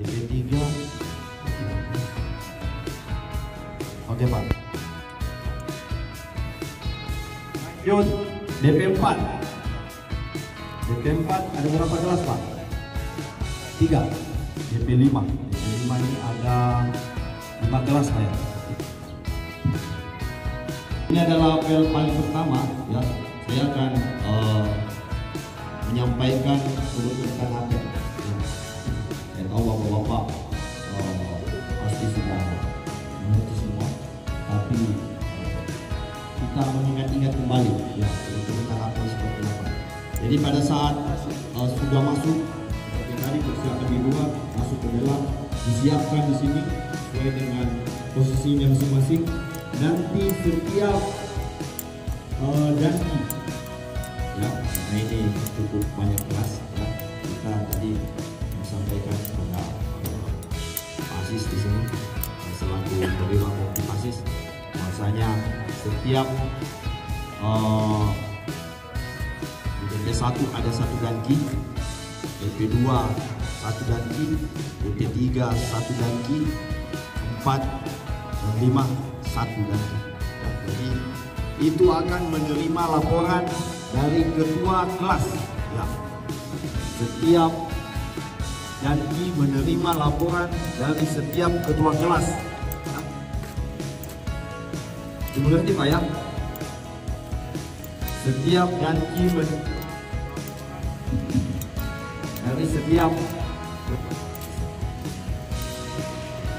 DP3. Oke Pak. Lanjut DP4. DP4 ada berapa kelas Pak? 3. DP5. DP5 ini ada 5 kelas Pak ya. Ini adalah apel paling pertama ya. Saya akan menyampaikan keputusan apel. Dan bapak-bapak pasti sudah mengerti semua. Tapi kita mengingat-ingat kembali ya keputusan apel seperti apa. Jadi pada saat sudah masuk seperti tadi persiapan di luar, masuk ke dalam, disiapkan di sini sesuai dengan posisinya masing-masing. Nanti setiap janji ya, nah ini cukup banyak kelas ya. Kita tadi sampaikan kepada PASIS di sini selaku penerima kopi PASIS, bahwasanya setiap di DP1 ada 1 danki, DP2 1 danki, DP3 1 danki, 4 dan 5 1 danki ya. Jadi itu akan menerima laporan dari ketua kelas ya. Setiap danki menerima laporan dari setiap ketua kelas ya. Dimengerti Pak ya? Setiap danki dari setiap,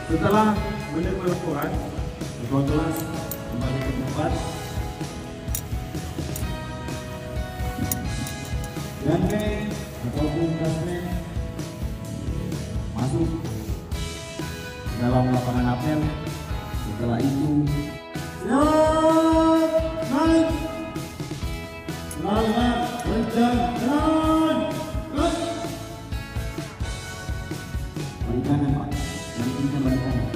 setelah menerima laporan ketua kelas kembali ke tempat dan ataupun kasmen masuk dalam lapangan apel. Setelah itu naik selamat berjalan. Balik kanan Pak, yang balik kanan.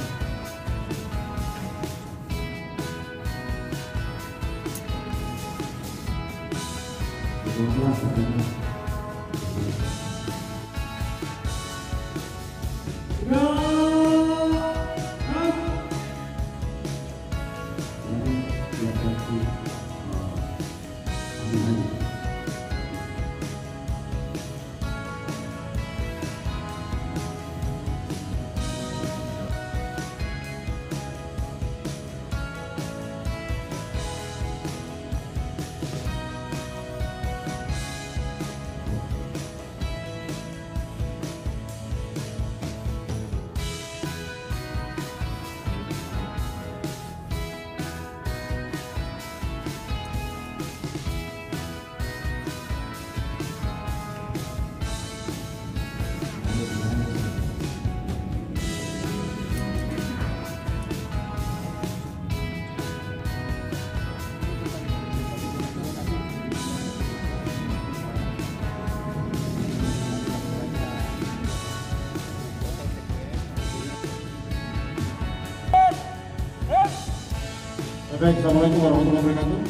Baik, assalamualaikum warahmatullahi wabarakatuh.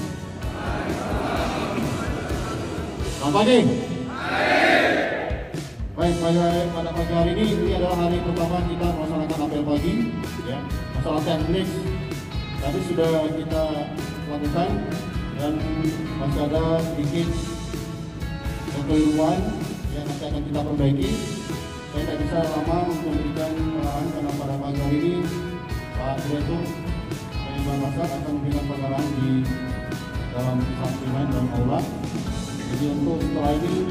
Selamat pagi. Baik, pada pagi hari ini adalah hari pertama kita melaksanakan apel pagi, ya. Masalah teknis tadi sudah kita lakukan dan masih ada sedikit kekeliruan yang nanti akan kita perbaiki. Saya tidak bisa lama untuk memberikan arahan karena pada pagi hari ini Pak Direktur Masak akan memberikan pengarahan di dalam sampingan dan aula. Jadi untuk setelah ini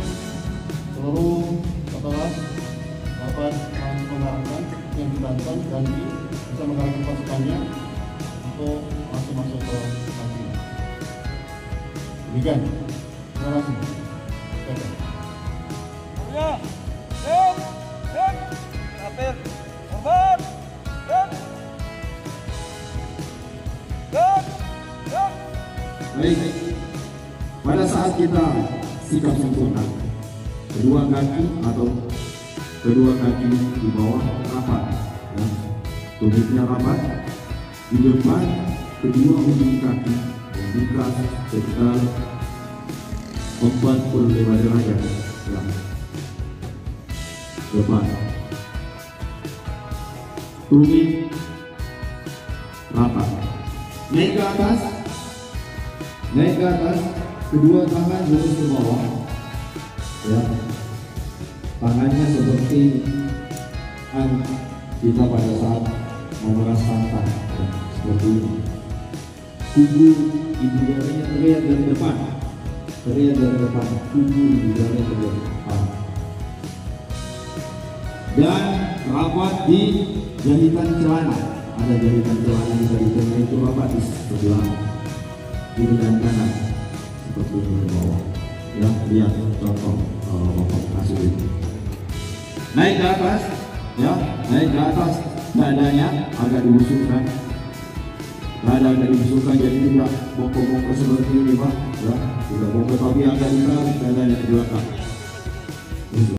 seluruh kelas dapat mengarahkan yang dibantu dan bisa mengarahkan pasukannya untuk masuk ke sampingan. Demikian. Terima kasih. Ya, Kapir, korban, Baik, pada saat kita sikap sempurna, kedua kaki di bawah rapat, ya. Tubuhnya rapat, di depan kedua ujung kaki membuka sekitar 45 derajat, ya. Depan, tumit rapat. Naik ke atas, kedua tangan lurus ke bawah, ya. Tangannya seperti kita pada saat memeras santan, ya, seperti ini. Kubu ibu jarinya terlihat dari depan, kubu ibu jarinya terlihat depan. Dan rapat di jahitan celana, ada jahitan celana bisa diterima, itu rapat di sebelah kiri dan kanan seperti ini ke bawah, ya. Lihat contoh bapak kasih ini. Naik ke atas, ya, naik ke atas, dadanya agak dibusukkan, dada agak dibusukkan, jadi tidak bongkok-bongkok seperti ini, Pak, ya, tidak bongkok tapi agak ditarik dadanya ke belakang.